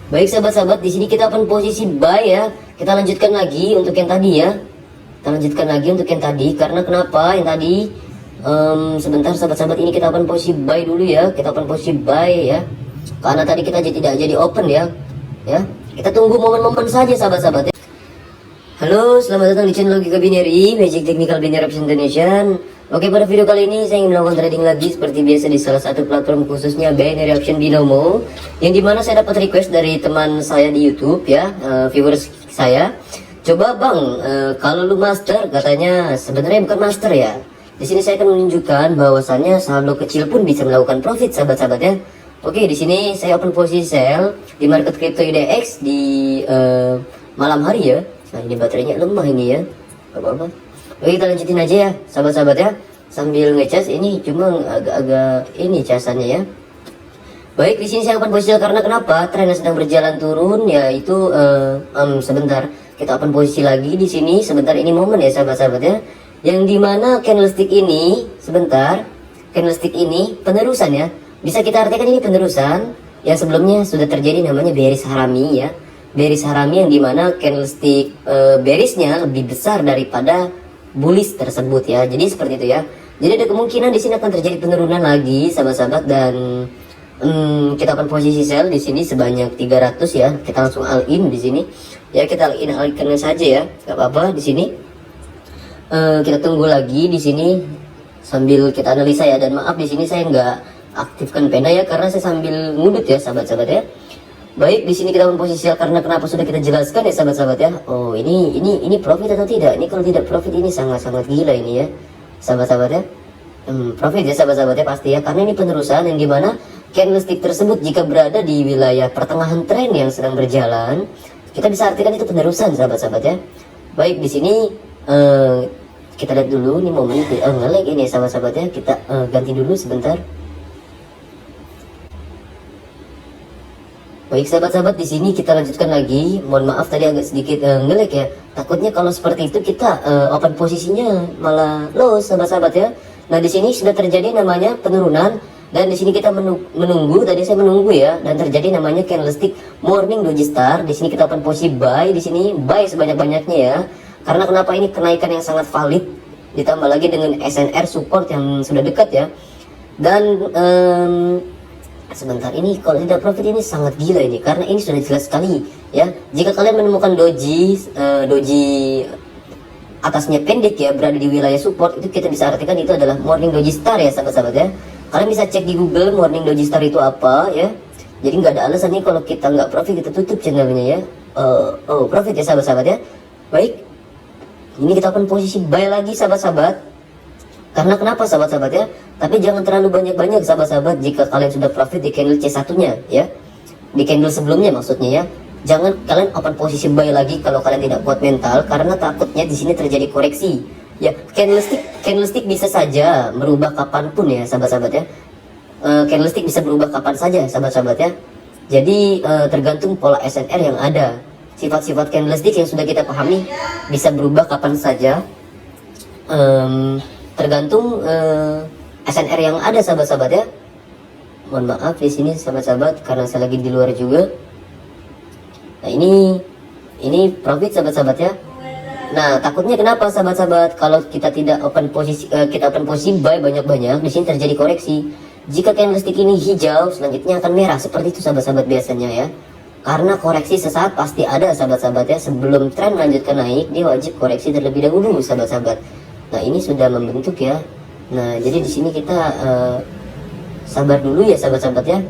Baik sahabat-sahabat, di sini kita open posisi buy ya. Kita lanjutkan lagi untuk yang tadi ya. Kita lanjutkan lagi untuk yang tadi. Karena kenapa yang tadi? Sebentar sahabat-sahabat, ini kita open posisi buy dulu ya. Kita open posisi buy ya. Karena tadi kita tidak jadi open ya. Ya, kita tunggu momen-momen saja sahabat-sahabat ya. Halo, selamat datang di channel Logika Binary, Magic Technical Binary Option Indonesian. Oke, pada video kali ini saya ingin melakukan trading lagi seperti biasa di salah satu platform khususnya Binary Option Binomo, yang dimana saya dapat request dari teman saya di YouTube ya, viewers saya. Coba bang, kalau lu master, katanya sebenarnya bukan master ya. Di sini saya akan menunjukkan bahwasannya saldo kecil pun bisa melakukan profit sahabat-sahabat ya. Oke, di sini saya open posisi sell di market crypto IDX di malam hari ya. Nah, ini baterainya lemah ini ya. Gak apa-apa. Oke, kita lanjutin aja ya sahabat-sahabat ya, sambil ngecas. Ini cuma agak-agak ini casannya ya. Baik, di sini saya open posisi karena kenapa? Trennya sedang berjalan turun, yaitu sebentar kita open posisi lagi di sini. Sebentar, ini momen ya sahabat-sahabat ya, yang dimana candlestick ini sebentar, candlestick ini penerusan ya. Bisa kita artikan ini penerusan yang sebelumnya sudah terjadi, namanya bearish harami ya. Bearish harami yang dimana candlestick bearishnya lebih besar daripada bullish tersebut ya. Jadi seperti itu ya. Jadi ada kemungkinan di sini akan terjadi penurunan lagi sahabat-sahabat, dan kita akan posisi sell di sini sebanyak 300 ya. Kita langsung all in di sini. Ya, kita all in saja ya. Gak apa-apa di sini. Kita tunggu lagi di sini sambil kita analisa ya. Dan maaf di sini saya nggak aktifkan pena ya, karena saya sambil ngudut ya sahabat-sahabat ya. Baik, di sini kita posisi karena kenapa sudah kita jelaskan ya sahabat-sahabat ya. Oh, ini profit atau tidak? Ini kalau tidak profit ini sangat-sangat gila ini ya sahabat-sahabat ya. Profit ya sahabat-sahabat ya pasti ya, karena ini penerusan yang dimana candlestick tersebut jika berada di wilayah pertengahan tren yang sedang berjalan, kita bisa artikan itu penerusan sahabat-sahabat ya. Baik, di sini kita lihat dulu nih momen nge-lag ini sahabat-sahabat ya. Kita ganti dulu sebentar. Baik sahabat-sahabat, di sini kita lanjutkan lagi. Mohon maaf tadi agak sedikit nge-lag ya. Takutnya kalau seperti itu kita open posisinya malah loss sahabat-sahabat ya. Nah, di sini sudah terjadi namanya penurunan, dan di sini kita menunggu. Tadi saya menunggu ya, dan terjadi namanya candlestick morning doji star. Di sini kita open posisi buy, di sini buy sebanyak-banyaknya ya. Karena kenapa? Ini kenaikan yang sangat valid, ditambah lagi dengan SNR support yang sudah dekat ya. Dan sebentar, ini kalau tidak profit ini sangat gila ini, karena ini sudah jelas sekali ya. Jika kalian menemukan doji atasnya pendek ya, berada di wilayah support, itu kita bisa artikan itu adalah morning doji star ya sahabat-sahabat ya. Kalian bisa cek di Google morning doji star itu apa ya. Jadi nggak ada alasan nih kalau kita nggak profit kita tutup channelnya ya. Profit ya sahabat-sahabat ya. Baik, ini kita akan posisi buy lagi sahabat-sahabat. Karena kenapa sahabat-sahabat ya? Tapi jangan terlalu banyak-banyak sahabat-sahabat jika kalian sudah profit di candle C1-nya ya. Di candle sebelumnya maksudnya ya. Jangan kalian open posisi buy lagi kalau kalian tidak kuat mental, karena takutnya di sini terjadi koreksi. Ya, candlestick bisa saja merubah kapanpun ya sahabat-sahabat ya. Candlestick bisa berubah kapan saja sahabat-sahabat ya. Jadi tergantung pola SNR yang ada. Sifat-sifat candlestick yang sudah kita pahami bisa berubah kapan saja. Tergantung SNR yang ada sahabat-sahabat ya. Mohon maaf di sini sahabat-sahabat karena saya lagi di luar juga. Nah, ini profit sahabat-sahabat ya. Nah, takutnya kenapa sahabat-sahabat kalau kita tidak open posisi kita open posisi buy banyak-banyak, di sini terjadi koreksi. Jika candlestick ini hijau, selanjutnya akan merah seperti itu sahabat-sahabat biasanya ya. Karena koreksi sesaat pasti ada sahabat-sahabat ya. Sebelum tren melanjutkan naik, dia wajib koreksi terlebih dahulu sahabat-sahabat. Nah, ini sudah membentuk ya. Nah, jadi di sini kita sabar dulu ya sahabat-sahabat ya.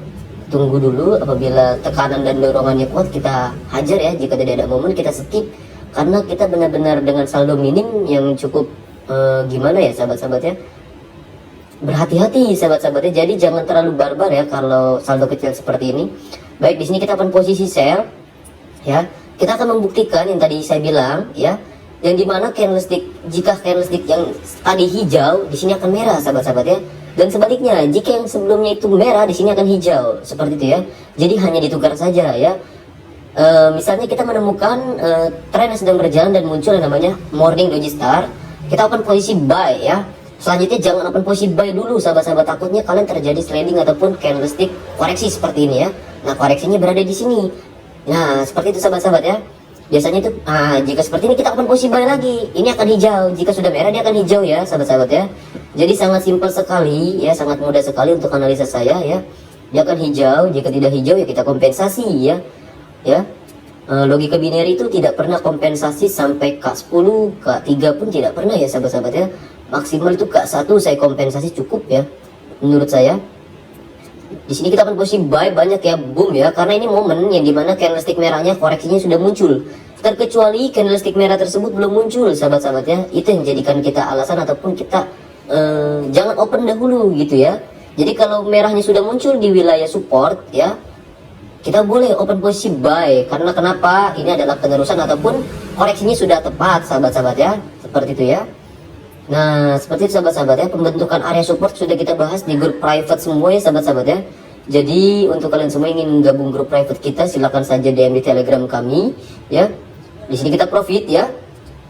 Tunggu dulu, apabila tekanan dan dorongannya kuat kita hajar ya. Jika tidak ada momen kita skip, karena kita benar-benar dengan saldo minim yang cukup gimana ya sahabat-sahabat ya. Berhati-hati sahabat-sahabat ya. Jadi jangan terlalu barbar ya kalau saldo kecil seperti ini. Baik, di sini kita akan posisi sell ya. Kita akan membuktikan yang tadi saya bilang ya, yang dimana jika candlestick yang tadi hijau, di sini akan merah sahabat-sahabat ya. Dan sebaliknya, jika yang sebelumnya itu merah, di sini akan hijau seperti itu ya. Jadi hanya ditukar saja ya. Misalnya kita menemukan tren yang sedang berjalan dan muncul yang namanya morning doji star, kita akan posisi buy ya. Selanjutnya jangan open posisi buy dulu sahabat-sahabat, takutnya kalian terjadi sliding ataupun candlestick koreksi seperti ini ya. Nah, koreksinya berada di sini. Nah, seperti itu sahabat-sahabat ya. Biasanya itu, jika seperti ini kita open posisi buy lagi. Ini akan hijau. Jika sudah merah dia akan hijau ya, sahabat-sahabat ya. Jadi sangat simpel sekali ya, sangat mudah sekali untuk analisa saya ya. Dia akan hijau. Jika tidak hijau ya kita kompensasi ya. Ya. Logika binary itu tidak pernah kompensasi sampai K10, K3 pun tidak pernah ya sahabat-sahabat ya. Maksimal itu K1 saya kompensasi cukup ya, menurut saya. Di sini kita akan posisi buy banyak ya, boom ya, karena ini momen yang dimana candlestick merahnya koreksinya sudah muncul. Terkecuali candlestick merah tersebut belum muncul, sahabat-sahabat ya. Itu yang jadikan kita alasan ataupun kita jangan open dahulu gitu ya. Jadi kalau merahnya sudah muncul di wilayah support ya, kita boleh open posisi buy. Karena kenapa? Ini adalah penerusan ataupun koreksinya sudah tepat, sahabat-sahabat ya. Seperti itu ya. Nah, seperti itu sahabat-sahabat ya, pembentukan area support sudah kita bahas di grup private semua ya sahabat-sahabat ya. Jadi untuk kalian semua yang ingin gabung grup private kita, silakan saja DM di Telegram kami ya. Di sini kita profit ya.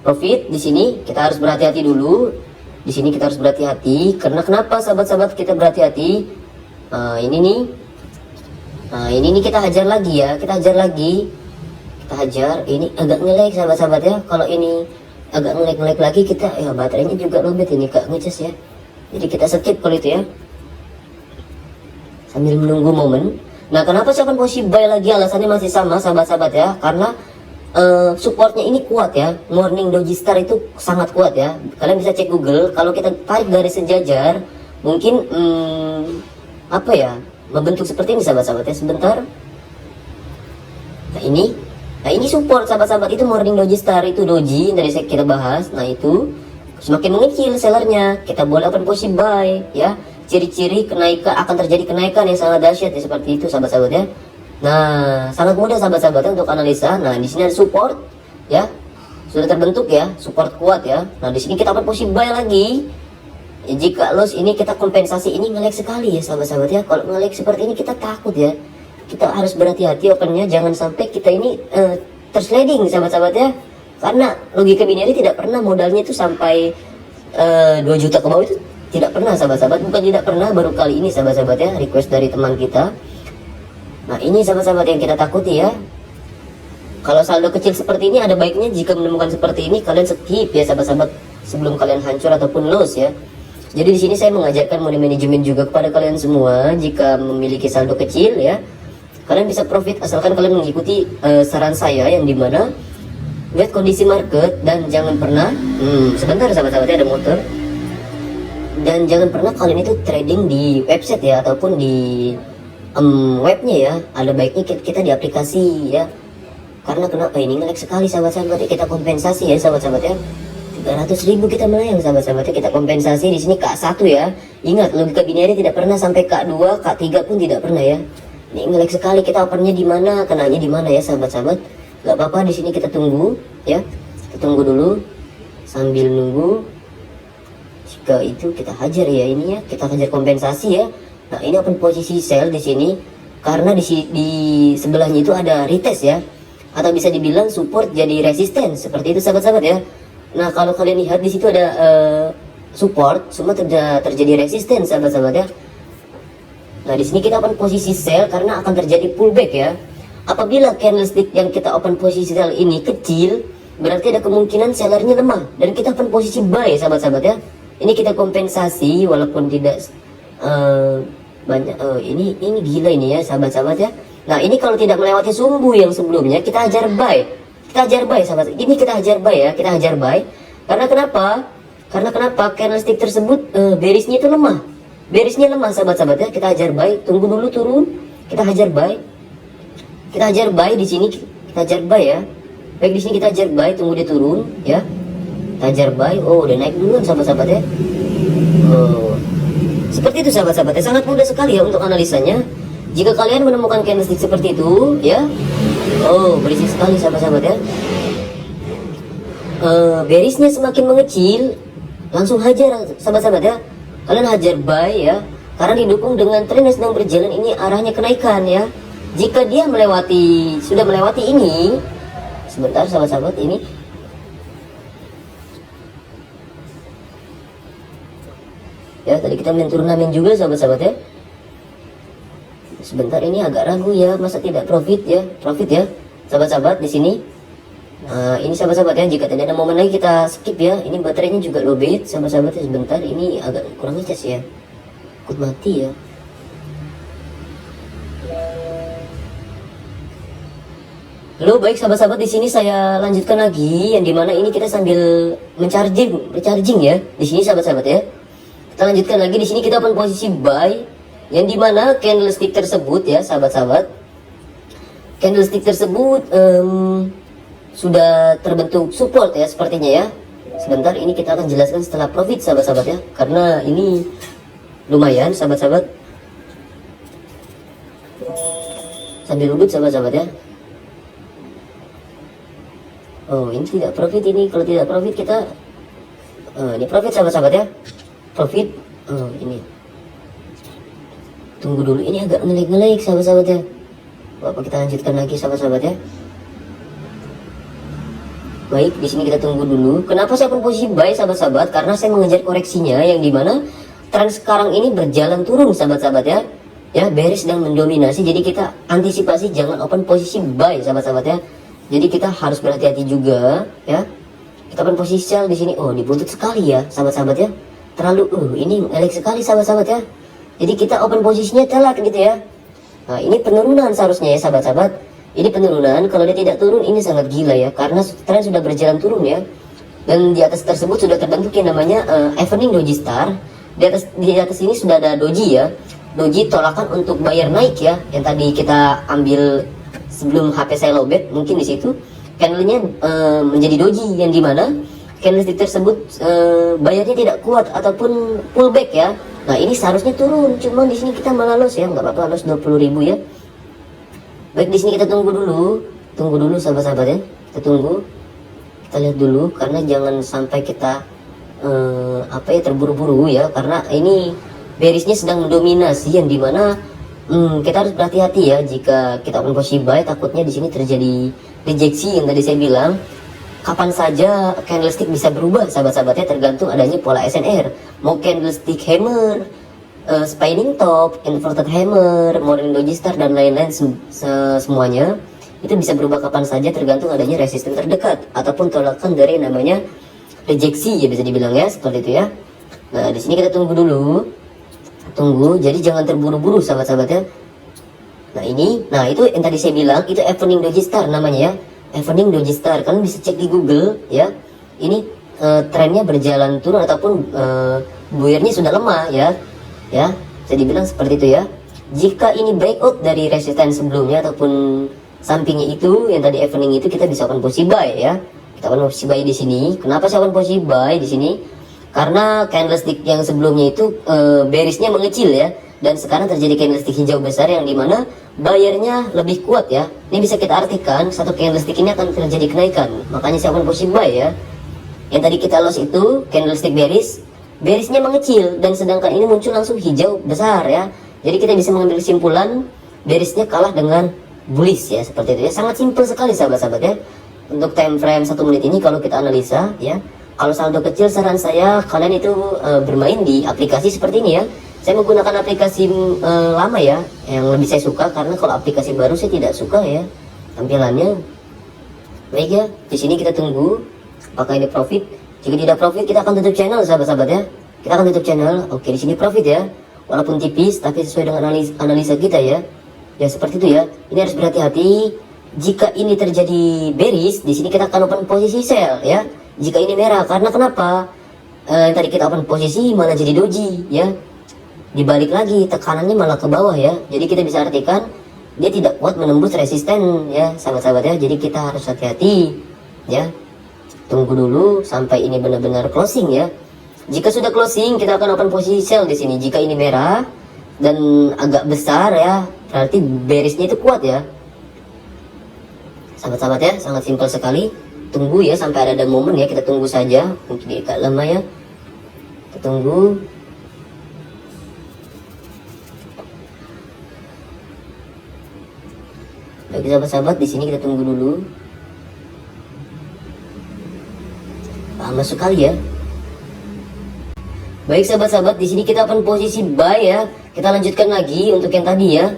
Profit di sini kita harus berhati-hati dulu. Di sini kita harus berhati-hati karena kenapa sahabat-sahabat kita berhati-hati? Ini nih. Ini nih kita hajar lagi ya, kita hajar lagi. Kita hajar, ini agak nge-lag sahabat-sahabat ya. Kalau ini agak nge-lag lagi kita ya, baterainya juga lobet ini kak ngecas ya. Jadi kita skip kalau itu ya, sambil menunggu momen. Nah, kenapa saya akan posisi buy lagi? Alasannya masih sama sahabat-sahabat ya, karena supportnya ini kuat ya. Morning Doji Star itu sangat kuat ya. Kalian bisa cek Google, kalau kita tarik garis sejajar mungkin apa ya, membentuk seperti ini sahabat-sahabat ya. Sebentar. Nah ini support sahabat-sahabat, itu morning doji star, itu doji dari kita bahas. Nah itu semakin mengecil sellernya, kita boleh open posisi buy ya. Ciri-ciri kenaikan, akan terjadi kenaikan yang sangat dahsyat ya, seperti itu sahabat-sahabat ya. Nah sangat mudah sahabat-sahabat ya untuk analisa. Nah di sini ada support ya, sudah terbentuk ya, support kuat ya. Nah di sini kita open posisi buy lagi ya. Jika loss ini kita kompensasi, ini nge-lag sekali ya sahabat-sahabat ya. Kalau nge-lag seperti ini kita takut ya, kita harus berhati-hati opennya, jangan sampai kita ini tersledding sahabat-sahabat ya. Karena logika binary tidak pernah modalnya itu sampai 2 juta ke bawah, itu tidak pernah sahabat-sahabat. Bukan tidak pernah, baru kali ini sahabat-sahabat ya, request dari teman kita. Nah ini sahabat-sahabat yang kita takuti ya. Kalau saldo kecil seperti ini, ada baiknya jika menemukan seperti ini kalian skip ya sahabat-sahabat, sebelum kalian hancur ataupun loss ya. Jadi di sini saya mengajarkan money management juga kepada kalian semua. Jika memiliki saldo kecil ya, kalian bisa profit asalkan kalian mengikuti saran saya, yang dimana lihat kondisi market dan jangan pernah sebentar sahabat-sahabat, ada motor. Dan jangan pernah kalian itu trading di website ya, ataupun di webnya ya. Ada baiknya kita di aplikasi ya. Karena kenapa ini nge-lag sekali sahabat-sahabat ya, kita kompensasi ya sahabat-sahabat ya. 300.000 kita melayang sahabat-sahabat ya, kita kompensasi di sini K1 ya. Ingat, logika binary tidak pernah sampai K2, K3 pun tidak pernah ya. Ini nge-lag sekali, kita opennya di mana, kenanya di mana ya sahabat-sahabat. Gak apa-apa, di sini kita tunggu ya. Kita tunggu dulu sambil nunggu. Jika itu kita hajar ya, ini ya, kita hajar kompensasi ya. Nah, ini open posisi sell di sini karena di sebelahnya itu ada retest ya. Atau bisa dibilang support jadi resisten, seperti itu sahabat-sahabat ya. Nah, kalau kalian lihat di situ ada support, semua terjadi resisten sahabat-sahabat ya. Nah di sini kita open posisi sell karena akan terjadi pullback ya. Apabila candlestick yang kita open posisi sell ini kecil, berarti ada kemungkinan sellernya lemah dan kita open posisi buy sahabat-sahabat ya. Ini kita kompensasi walaupun tidak banyak. Ini gila ini ya sahabat-sahabat ya. Nah ini kalau tidak melewati sumbu yang sebelumnya, kita hajar buy. Kita hajar buy sahabat. Ini kita hajar buy ya, kita hajar buy. Karena kenapa? Karena kenapa? Candlestick tersebut bearishnya itu lemah. Berisnya lemah sahabat-sahabat ya, kita hajar buy, tunggu dulu turun, kita hajar buy. Kita hajar buy di sini, kita hajar buy ya. Baik, di sini kita hajar buy, tunggu dia turun ya. Kita hajar buy, oh udah naik duluan sahabat-sahabat ya. Oh. Seperti itu sahabat-sahabat ya, sangat mudah sekali ya untuk analisanya. Jika kalian menemukan candlestick seperti itu ya. Oh, berisik sekali sahabat-sahabat ya. Berisnya semakin mengecil, langsung hajar sahabat-sahabat ya. Kalian hajar buy ya, karena didukung dengan tren yang sedang berjalan ini arahnya kenaikan ya. Jika dia sudah melewati ini, sebentar sahabat-sahabat, ini ya tadi kita main turnamen juga sahabat-sahabat ya. sebentar, ini agak ragu ya, masa tidak profit ya, sahabat-sahabat di sini. Ini sahabat-sahabat ya, jika tidak ada momen lagi kita skip ya. Ini baterainya juga lowbat sahabat-sahabat ya, sebentar, ini agak kurang ngecas ya, takut mati ya. Halo, baik sahabat-sahabat, di sini saya lanjutkan lagi yang dimana ini kita sambil recharging ya. Di sini sahabat-sahabat ya, kita lanjutkan lagi. Di sini kita open posisi buy, yang dimana candlestick tersebut ya sahabat-sahabat, candlestick tersebut sudah terbentuk support ya sepertinya ya. Sebentar, ini kita akan jelaskan setelah profit sahabat-sahabat ya, karena ini lumayan sahabat-sahabat. Sambil duduk sahabat-sahabat ya. Oh, ini tidak profit ini. Kalau tidak profit kita ini profit sahabat-sahabat ya. Profit. Oh, ini. Tunggu dulu, ini agak ngelik sahabat-sahabat ya. Bapak, kita lanjutkan lagi sahabat-sahabat ya. Baik, di sini kita tunggu dulu. Kenapa saya pun posisi buy sahabat-sahabat? Karena saya mengejar koreksinya yang dimana tren sekarang ini berjalan turun sahabat-sahabat ya. Ya, bearish dan mendominasi. Jadi kita antisipasi jangan open posisi buy sahabat-sahabat ya. Jadi kita harus berhati-hati juga ya. Kita open posisi sell di sini. Oh, dibuntut sekali ya sahabat-sahabat ya. Terlalu ini ngelik sekali sahabat-sahabat ya. Jadi kita open posisinya telat gitu ya. Nah, ini penurunan seharusnya ya sahabat-sahabat. Ini penurunan, kalau dia tidak turun ini sangat gila ya, karena tren sudah berjalan turun ya. Dan di atas tersebut sudah terbentuk yang namanya evening doji star. Di atas ini sudah ada doji ya. Doji tolakan untuk bayar naik ya, yang tadi kita ambil sebelum HP saya lowbat, mungkin di situ candlenya menjadi doji, yang dimana candlestick tersebut bayarnya tidak kuat ataupun pullback ya. Nah, ini seharusnya turun, cuman di sini kita malah loss ya, nggak apa-apa, loss 20.000 ya. Baik, di sini kita tunggu dulu sahabat-sahabat ya, kita tunggu, kita lihat dulu, karena jangan sampai kita terburu-buru ya, karena ini bearishnya sedang mendominasi, yang dimana kita harus berhati-hati ya jika kita open posisi buy. Takutnya di sini terjadi rejeksi yang tadi saya bilang. Kapan saja candlestick bisa berubah sahabat-sahabatnya, tergantung adanya pola SNR. Mau candlestick hammer, spinning top, inverted hammer, morning doji star dan lain-lain, semuanya itu bisa berubah kapan saja, tergantung adanya resisten terdekat ataupun tolakan dari namanya rejeksi ya, bisa dibilang ya, seperti itu ya. Nah, di sini kita tunggu dulu. Jadi jangan terburu-buru sahabat-sahabat ya. Nah itu yang tadi saya bilang, itu evening doji star namanya ya, evening doji star. Kalian bisa cek di Google ya. Ini trennya berjalan turun ataupun buyer-nya sudah lemah ya. Ya, bisa dibilang seperti itu ya. Jika ini breakout dari resisten sebelumnya ataupun sampingnya itu yang tadi evening itu, kita bisa open posisi buy ya. Kita open posisi buy di sini. Kenapa saya open posisi buy di sini? Karena candlestick yang sebelumnya itu bearishnya mengecil ya, dan sekarang terjadi candlestick hijau besar yang dimana bayarnya lebih kuat ya. Ini bisa kita artikan satu candlestick ini akan terjadi kenaikan, makanya saya open posisi buy ya. Yang tadi kita loss itu candlestick bearishnya mengecil, dan sedangkan ini muncul langsung hijau besar ya. Jadi kita bisa mengambil kesimpulan bearishnya kalah dengan bullish ya, seperti itu ya. Sangat simpel sekali sahabat-sahabat ya. Untuk time frame 1 menit ini kalau kita analisa ya, kalau saldo kecil, saran saya kalian itu bermain di aplikasi seperti ini ya. Saya menggunakan aplikasi lama ya, yang lebih saya suka, karena kalau aplikasi baru saya tidak suka ya tampilannya. Baik ya, di sini kita tunggu apakah ini profit. Jika tidak profit, kita akan tutup channel sahabat-sahabat ya. Kita akan tutup channel. Oke, di sini profit ya, walaupun tipis tapi sesuai dengan analisa kita ya. Ya seperti itu ya. Ini harus berhati-hati. Jika ini terjadi bearish, di sini kita akan open posisi sell ya. Jika ini merah, karena kenapa? Tadi kita open posisi malah jadi doji ya. Dibalik lagi, tekanannya malah ke bawah ya. Jadi kita bisa artikan dia tidak kuat menembus resisten ya sahabat-sahabat ya. Jadi kita harus hati-hati ya. Tunggu dulu sampai ini benar-benar closing ya. Jika sudah closing, kita akan open posisi sell di sini. Jika ini merah dan agak besar ya, berarti bearishnya itu kuat ya. Sahabat-sahabat ya, sangat simpel sekali. Tunggu ya sampai ada momen ya, kita tunggu saja, mungkin agak lama ya, kita tunggu. Baik sahabat-sahabat, di sini kita tunggu dulu. Lama sekali ya. Baik sahabat-sahabat, di sini kita akan posisi buy ya. Kita lanjutkan lagi untuk yang tadi ya.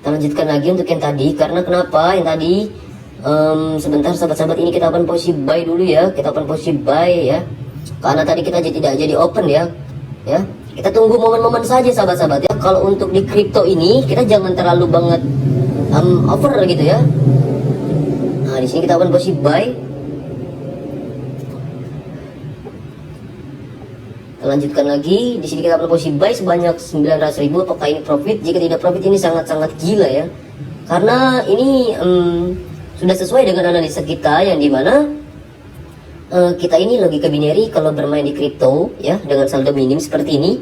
Kita lanjutkan lagi untuk yang tadi, karena kenapa yang tadi sebentar sahabat-sahabat, ini kita open posisi buy dulu ya, kita open posisi buy ya, karena tadi kita tidak jadi open ya. Kita tunggu momen-momen saja sahabat-sahabat ya. Kalau untuk di kripto ini kita jangan terlalu banget over gitu ya. Nah di sini kita open posisi buy. Kita lanjutkan lagi, di sini kita open posisi buy sebanyak 900.000. Apakah ini profit? Jika tidak profit, ini sangat-sangat gila ya, karena ini sudah sesuai dengan analisa kita, yang dimana kita ini logika binary kalau bermain di kripto ya, dengan saldo minim seperti ini,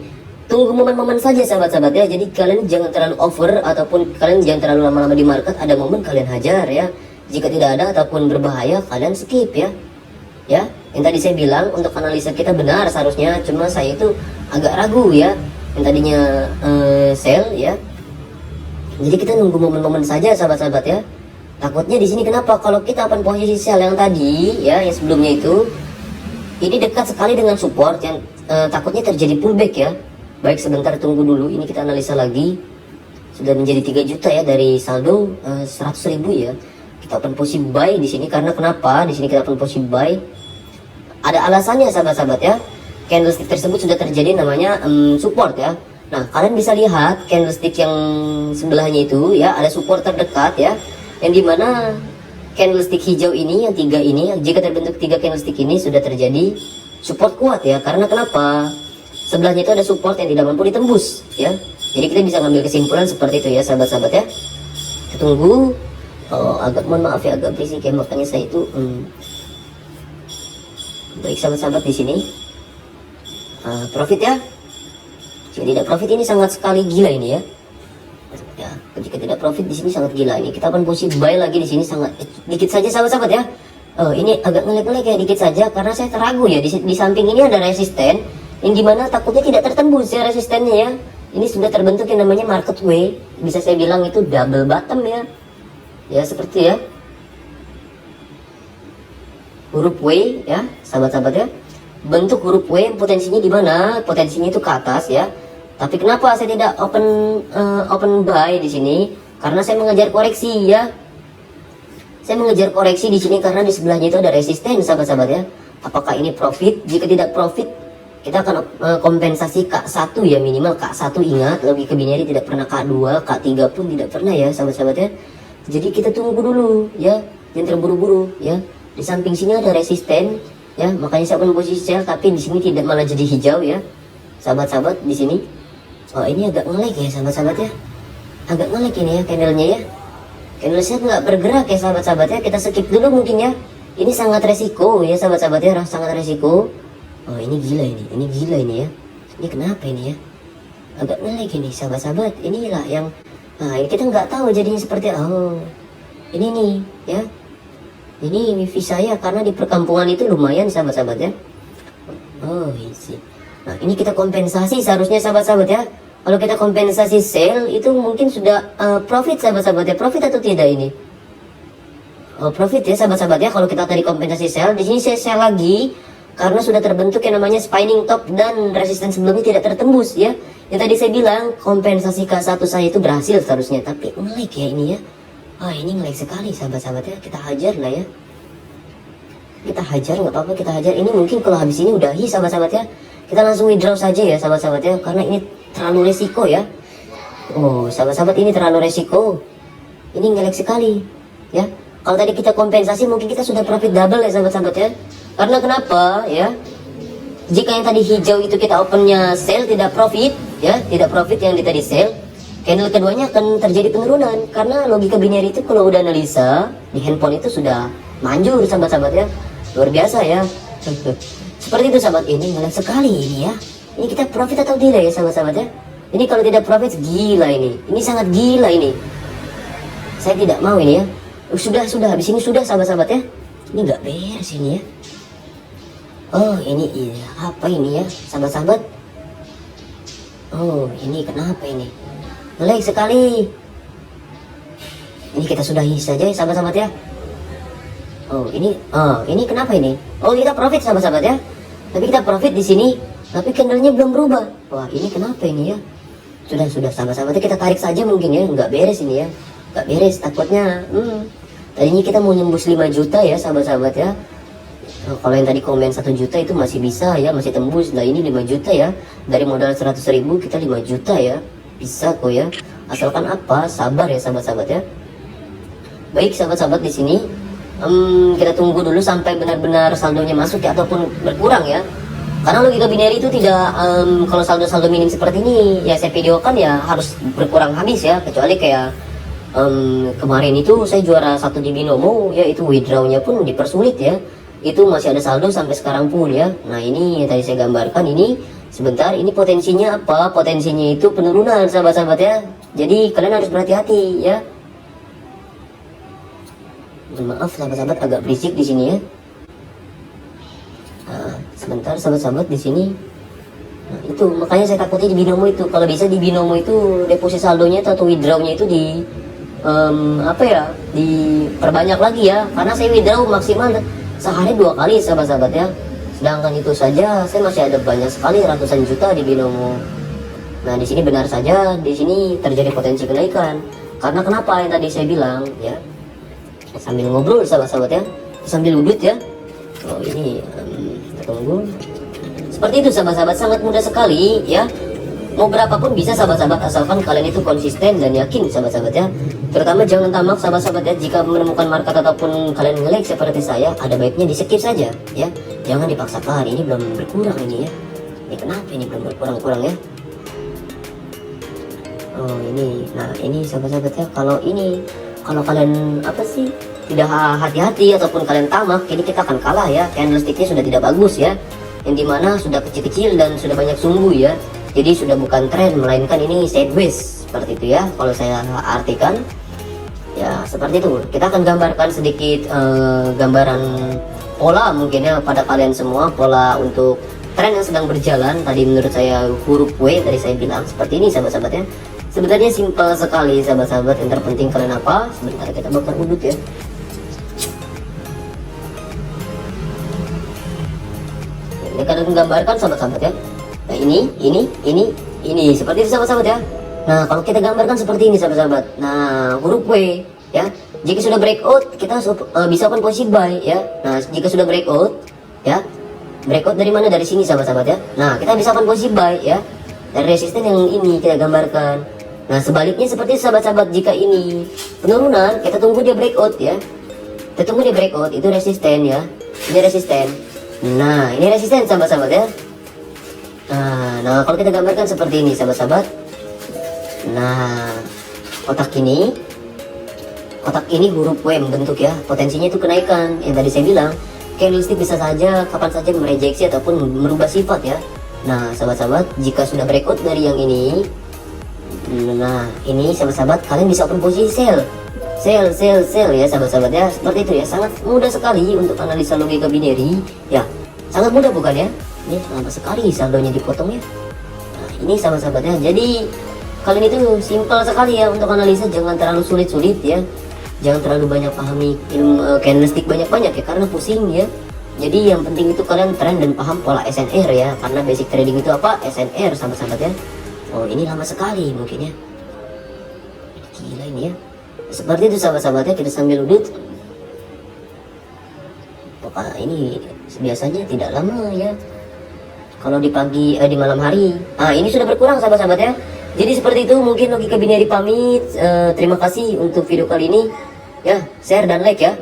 tunggu momen-momen saja sahabat-sahabat ya. Jadi kalian jangan terlalu over, ataupun kalian jangan terlalu lama-lama di market. Ada momen kalian hajar ya, jika tidak ada ataupun berbahaya kalian skip ya. Yang tadi saya bilang untuk analisa kita benar seharusnya, cuma saya itu agak ragu ya, yang tadinya sell ya. Jadi kita nunggu momen-momen saja sahabat-sahabat ya. Takutnya di sini kenapa, kalau kita open posisi sell yang tadi ya, yang sebelumnya itu, ini dekat sekali dengan support yang takutnya terjadi pullback ya. Baik, sebentar tunggu dulu, ini kita analisa lagi. Sudah menjadi 3 juta ya dari saldo 100.000 ya. Kita open posisi buy di sini, karena kenapa di sini kita open posisi buy? Ada alasannya sahabat-sahabat ya. Candlestick tersebut sudah terjadi namanya support ya. Nah kalian bisa lihat candlestick yang sebelahnya itu ya, ada support terdekat ya, yang dimana candlestick hijau ini, yang 3 ini, jika terbentuk 3 candlestick ini sudah terjadi support kuat ya. Karena kenapa? Sebelahnya itu ada support yang tidak mampu ditembus ya. Jadi kita bisa ngambil kesimpulan seperti itu ya sahabat-sahabat ya. Kita tunggu. Agak mohon maaf ya, agak berisik ya, makanya saya itu baik sahabat-sahabat di sini profit ya. Jika tidak profit ini sangat sekali gila ini ya. Jika tidak profit di sini sangat gila ini. Kita akan posisi buy lagi di sini sangat dikit saja sahabat-sahabat ya. Ini agak ngelag-ngelag ya dikit saja, karena saya teragu ya, di samping ini ada resisten yang dimana takutnya tidak tertembus ya resistennya ya. Ini sudah terbentuk yang namanya market way, bisa saya bilang itu double bottom ya. Ya seperti ya, huruf W ya sahabat-sahabat ya. Bentuk huruf W potensinya di mana? Potensinya itu ke atas ya. Tapi kenapa saya tidak open buy di sini? Karena saya mengejar koreksi ya. Saya mengejar koreksi di sini karena di sebelahnya itu ada resisten sahabat-sahabat ya. Apakah ini profit? Jika tidak profit, kita akan kompensasi K1 ya, minimal K1. Ingat, logika binary tidak pernah K2, K3 pun tidak pernah ya sahabat-sahabat ya. Jadi kita tunggu dulu ya, jangan terburu-buru ya. Di samping sini ada resisten ya, makanya saya akan posisi sell, tapi di sini tidak malah jadi hijau ya sahabat-sahabat di sini. Oh ini agak nge-lag ya sahabat-sahabat ya, agak nge-lag ini ya candlenya ya. Candle saya nggak bergerak ya sahabat-sahabat ya, kita skip dulu mungkin ya. Ini sangat resiko ya sahabat-sahabat ya, sangat resiko. Oh ini gila ini gila ini ya. Ini kenapa ini ya, agak nge-lag ini sahabat-sahabat. Inilah yang ini kita nggak tahu jadinya seperti ini nih ya. Ini wifi saya karena di perkampungan itu lumayan sahabat-sahabat ya. Isi. Nah ini kita kompensasi seharusnya sahabat-sahabat ya. Kalau kita kompensasi sell itu mungkin sudah profit sahabat-sahabat ya. Profit atau tidak ini? Profit ya sahabat-sahabat ya. Kalau kita tadi kompensasi sell, di sini saya sell lagi karena sudah terbentuk yang namanya spinning top dan resisten sebelumnya tidak tertembus ya. Yang tadi saya bilang kompensasi K1 saya itu berhasil seharusnya, tapi nge-lag ya ini ya. Ini nge-lag sekali sahabat-sahabat ya. Kita hajar lah ya. Kita hajar, nggak apa-apa kita hajar. Ini mungkin kalau habis ini udahi sahabat-sahabat ya. Kita langsung withdraw saja ya sahabat-sahabat ya, karena ini terlalu resiko ya. Sahabat-sahabat ini terlalu resiko. Ini nge-lag sekali ya. Kalau tadi kita kompensasi mungkin kita sudah profit double ya sahabat-sahabat ya. Karena kenapa ya? Jika yang tadi hijau itu kita opennya sell tidak profit ya, tidak profit yang di tadi sell, candle keduanya akan terjadi penurunan. Karena logika binary itu kalau udah analisa di handphone itu sudah manjur sahabat-sahabat ya, luar biasa ya. Seperti itu sahabat, ini ngelag sekali ini ya. Ini kita profit atau tidak ya sahabat-sahabat ya? Ini kalau tidak profit gila ini sangat gila ini. Saya tidak mau ini ya. Sudah habis ini sudah sahabat-sahabat ya. Ini nggak beres ini ya. Ini apa ini ya sahabat-sahabat? Ini kenapa ini? Ngelag sekali. Ini kita sudahi saja ya sahabat-sahabat ya. Ini kenapa ini? Kita profit sahabat-sahabat ya. Tapi kita profit di sini, tapi candlenya belum berubah. Wah, ini kenapa ini ya? Sudah sahabat-sahabatnya kita tarik saja mungkin ya, nggak beres ini ya, nggak beres takutnya. Tadinya kita mau nyembus 5 juta ya sahabat-sahabat ya. Kalau yang tadi komen 1 juta itu masih bisa ya, masih tembus. Nah ini 5 juta ya, dari modal 100.000 kita 5 juta ya, bisa kok ya, asalkan apa, sabar ya sahabat-sahabat ya. Baik sahabat-sahabat, di sini kita tunggu dulu sampai benar-benar saldonya masuk ya, ataupun berkurang ya. Karena logika binary itu tidak, kalau saldo-saldo minim seperti ini ya saya videokan ya harus berkurang habis ya, kecuali kayak kemarin itu saya juara 1 di binomo ya, itu withdrawnya pun dipersulit ya, itu masih ada saldo sampai sekarang pun ya. Nah ini tadi saya gambarkan ini sebentar, ini potensinya apa? Potensinya itu penurunan sahabat-sahabat ya, jadi kalian harus berhati-hati ya. Maaf sahabat-sahabat agak berisik di sini ya. Nah, sebentar sahabat-sahabat di sini. Nah, itu makanya saya takutnya di binomo itu, kalau bisa di binomo itu deposit saldonya atau withdrawnya itu di apa ya, diperbanyak lagi ya, karena saya withdraw maksimal sehari 2 kali sahabat-sahabat ya. Sedangkan itu saja saya masih ada banyak sekali ratusan juta di binomo. Nah di sini benar saja, di sini terjadi potensi kenaikan. Karena kenapa yang tadi saya bilang ya, sambil ngobrol sahabat-sahabat ya, sambil udut ya. Oh ini kita tunggu. Seperti itu sahabat-sahabat, sangat mudah sekali ya. Mau berapapun bisa sahabat-sahabat, asalkan kalian itu konsisten dan yakin sahabat-sahabat ya. Terutama jangan tamak sahabat-sahabat ya, jika menemukan market ataupun kalian nge-lag seperti saya, ada baiknya di skip saja ya. Jangan dipaksakan, ini belum berkurang ini ya. Ini kenapa ini belum berkurang-kurang ya? Oh ini, nah ini sahabat-sahabat ya, kalau kalian apa sih, tidak hati-hati ataupun kalian tamak, ini kita akan kalah ya. Candlesticknya sudah tidak bagus ya, yang dimana sudah kecil-kecil dan sudah banyak sumbu ya. Jadi sudah bukan tren, melainkan ini sideways seperti itu ya, kalau saya artikan ya seperti itu. Kita akan gambarkan sedikit gambaran pola mungkin ya pada kalian semua, pola untuk tren yang sedang berjalan. Tadi menurut saya huruf W tadi saya bilang seperti ini sahabat-sahabat ya. Sebenarnya simpel sekali sahabat-sahabat, yang terpenting kalian apa, sebentar kita bakar udut ya. Ini kalian menggambarkan sahabat-sahabat ya. Nah ini seperti itu sahabat-sahabat ya. Nah kalau kita gambarkan seperti ini sahabat-sahabat, nah huruf W ya, jika sudah breakout kita bisa open posisi buy ya. Nah jika sudah breakout ya, breakout dari mana, dari sini sahabat-sahabat ya. Nah kita bisa open posisi buy ya, dari resisten yang ini kita gambarkan. Nah sebaliknya seperti itu sahabat-sahabat, jika ini penurunan kita tunggu dia breakout ya, kita tunggu dia breakout, itu resisten ya, ini resisten. Nah ini resisten sahabat-sahabat ya. Nah kalau kita gambarkan seperti ini sahabat-sahabat, nah kotak ini huruf W membentuk ya, potensinya itu kenaikan. Yang tadi saya bilang candlestick bisa saja kapan saja merejeksi ataupun merubah sifat ya. Nah sahabat-sahabat, jika sudah breakout dari yang ini, nah ini sahabat-sahabat kalian bisa open posisi sell ya sahabat-sahabat ya. Seperti itu ya, sangat mudah sekali untuk analisa logika binary ya, sangat mudah bukan ya. Ini lama sekali saldonya dipotong ya. Nah ini sahabat-sahabat ya, jadi kalian itu simpel sekali ya untuk analisa, jangan terlalu sulit-sulit ya, jangan terlalu banyak pahami ilmu candlestick banyak-banyak ya, karena pusing ya. Jadi yang penting itu kalian tren dan paham pola SNR ya, karena basic trading itu apa, SNR sahabat-sahabat ya. Oh ini lama sekali mungkin ya, gila ini ya. Seperti itu sahabat-sahabat ya, kita sambil udut. Pokoknya ini biasanya tidak lama ya, kalau di pagi di malam hari. Nah ini sudah berkurang sahabat-sahabat ya. Jadi seperti itu mungkin logika binary pamit. Terima kasih untuk video kali ini ya, share dan like ya.